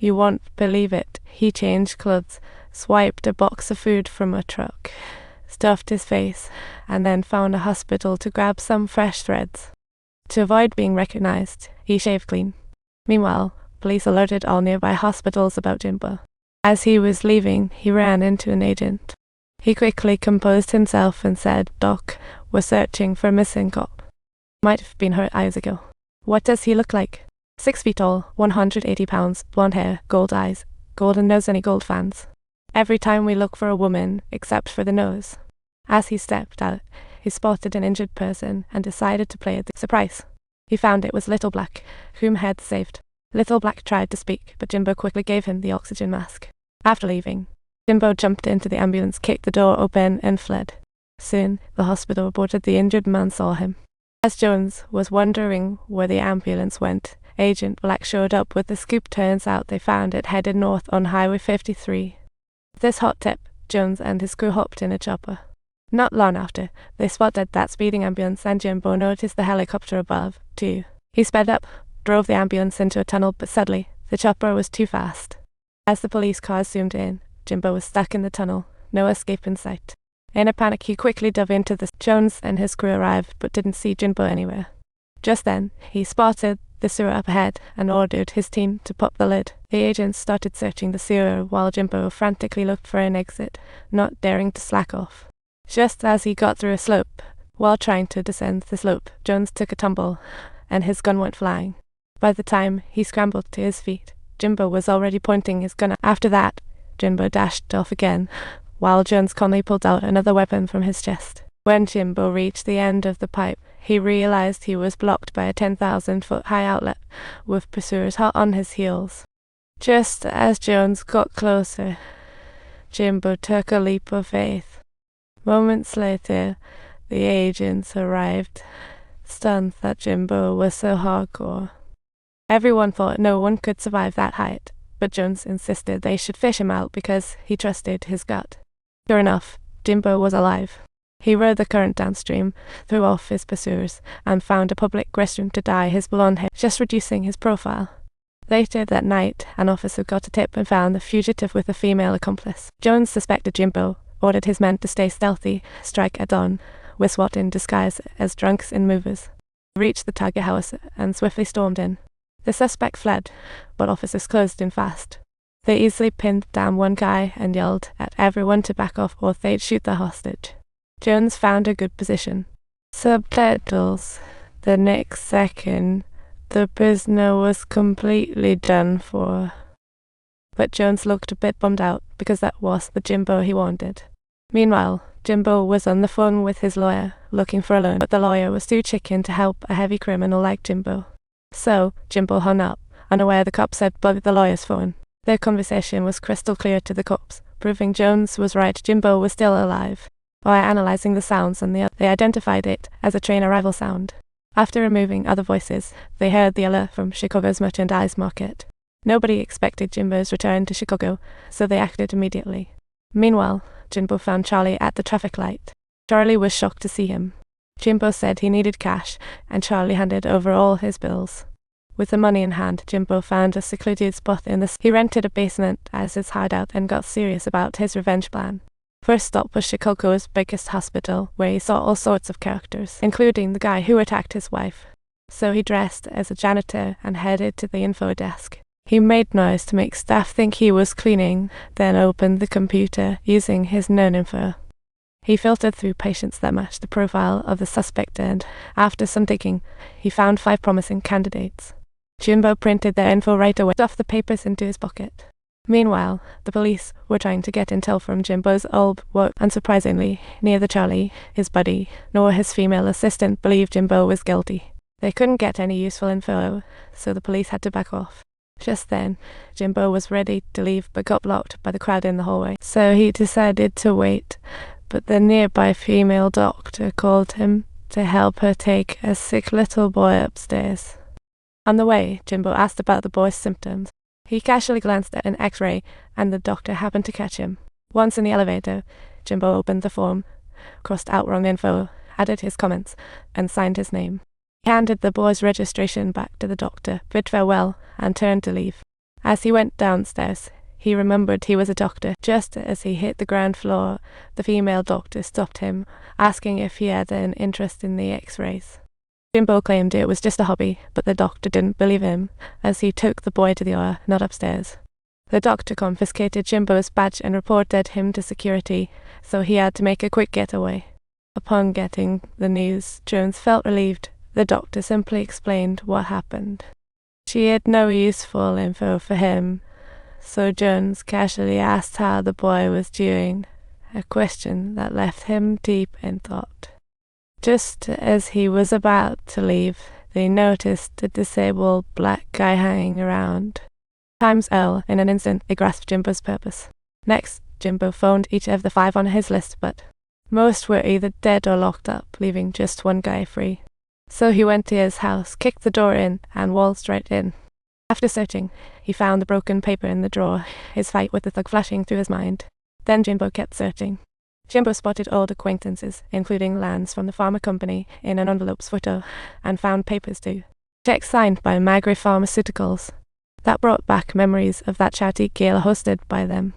You won't believe it. He changed clothes, swiped a box of food from a truck, stuffed his face, and then found a hospital to grab some fresh threads. To avoid being recognized, he shaved clean. Meanwhile, police alerted all nearby hospitals about Jimbo. As he was leaving, he ran into an agent. He quickly composed himself and said, "Doc, we're searching for a missing cop. Might have been hurt hours ago." "What does he look like?" 6 feet tall, 180 pounds, blonde hair, gold eyes, golden nose. Any gold fans? Every time we look for a woman, except for the nose. As he stepped out, he spotted an injured person and decided to play the surprise. He found it was Little Black, whom had saved. Little Black tried to speak, but Jimbo quickly gave him the oxygen mask. After leaving, Jimbo jumped into the ambulance, kicked the door open, and fled. Soon, the hospital reported the injured man saw him. As Jones was wondering where the ambulance went, Agent Black showed up with the scoop. Turns out they found it headed north on Highway 53. With this hot tip, Jones and his crew hopped in a chopper. Not long after, they spotted that speeding ambulance, and Jimbo noticed the helicopter above, too. He sped up, drove the ambulance into a tunnel, but suddenly, the chopper was too fast. As the police cars zoomed in, Jimbo was stuck in the tunnel, no escape in sight. In a panic, he quickly dove into the Jones and his crew arrived, but didn't see Jimbo anywhere. Just then, he spotted the sewer up ahead and ordered his team to pop the lid. The agents started searching the sewer while Jimbo frantically looked for an exit, not daring to slack off. Just as he got through a slope, while trying to descend the slope, Jones took a tumble, and his gun went flying. By the time he scrambled to his feet, Jimbo was already pointing his gun. After that, Jimbo dashed off again, while Jones calmly pulled out another weapon from his chest. When Jimbo reached the end of the pipe, he realized he was blocked by a 10,000-foot-high outlet, with pursuers hot on his heels. Just as Jones got closer, Jimbo took a leap of faith. Moments later, the agents arrived, stunned that Jimbo was so hardcore. Everyone thought no one could survive that height, but Jones insisted they should fish him out because he trusted his gut. Sure enough, Jimbo was alive. He rode the current downstream, threw off his pursuers, and found a public restroom to dye his blonde hair, just reducing his profile. Later that night, an officer got a tip and found the fugitive with a female accomplice. Jones suspected Jimbo, ordered his men to stay stealthy, strike at dawn, with SWAT in disguise as drunks and movers. They reached the target house and swiftly stormed in. The suspect fled, but officers closed in fast. They easily pinned down one guy and yelled at everyone to back off or they'd shoot the hostage. Jones found a good position. Subtitles. The next second, the prisoner was completely done for. But Jones looked a bit bummed out, because that was the Jimbo he wanted. Meanwhile, Jimbo was on the phone with his lawyer, looking for a loan, but the lawyer was too chicken to help a heavy criminal like Jimbo. So, Jimbo hung up, unaware the cops had bugged the lawyer's phone. Their conversation was crystal clear to the cops, proving Jones was right. Jimbo was still alive. By analyzing the sounds on the other, they identified it as a train arrival sound. After removing other voices, they heard the alert from Chicago's merchandise market. Nobody expected Jimbo's return to Chicago, so they acted immediately. Meanwhile, Jimbo found Charlie at the traffic light. Charlie was shocked to see him. Jimbo said he needed cash, and Charlie handed over all his bills. With the money in hand, Jimbo found a secluded spot in the He rented a basement as his hideout and got serious about his revenge plan. First stop was Chicago's biggest hospital, where he saw all sorts of characters, including the guy who attacked his wife. So he dressed as a janitor and headed to the info desk. He made noise to make staff think he was cleaning, then opened the computer using his known info. He filtered through patients that matched the profile of the suspect, and, after some digging, he found 5 promising candidates. Jimbo printed their info right away, stuffed the papers into his pocket. Meanwhile, the police were trying to get intel from Jimbo's old work. Unsurprisingly, neither Charlie, his buddy, nor his female assistant believed Jimbo was guilty. They couldn't get any useful info, so the police had to back off. Just then, Jimbo was ready to leave but got blocked by the crowd in the hallway, so he decided to wait. But the nearby female doctor called him to help her take a sick little boy upstairs. On the way, Jimbo asked about the boy's symptoms. He casually glanced at an x-ray, and the doctor happened to catch him. Once in the elevator, Jimbo opened the form, crossed out wrong info, added his comments, and signed his name. He handed the boy's registration back to the doctor, bid farewell, and turned to leave. As he went downstairs, he remembered he was a doctor. Just as he hit the ground floor, the female doctor stopped him, asking if he had an interest in the X-rays. Jimbo claimed it was just a hobby, but the doctor didn't believe him, as he took the boy to the OR, not upstairs. The doctor confiscated Jimbo's badge and reported him to security, so he had to make a quick getaway. Upon getting the news, Jones felt relieved. The doctor simply explained what happened. She had no useful info for him, so Jones casually asked how the boy was doing, a question that left him deep in thought. Just as he was about to leave, they noticed a disabled black guy hanging around. Times L, in an instant, it grasped Jimbo's purpose. Next, Jimbo phoned each of the 5 on his list, but most were either dead or locked up, leaving just one guy free. So he went to his house, kicked the door in, and waltzed right in. After searching, he found the broken paper in the drawer, his fight with the thug flashing through his mind. Then Jimbo kept searching. Jimbo spotted old acquaintances, including Lance from the pharma company, in an envelope's photo, and found papers too. Checks signed by Magri Pharmaceuticals. That brought back memories of that charity Gail hosted by them.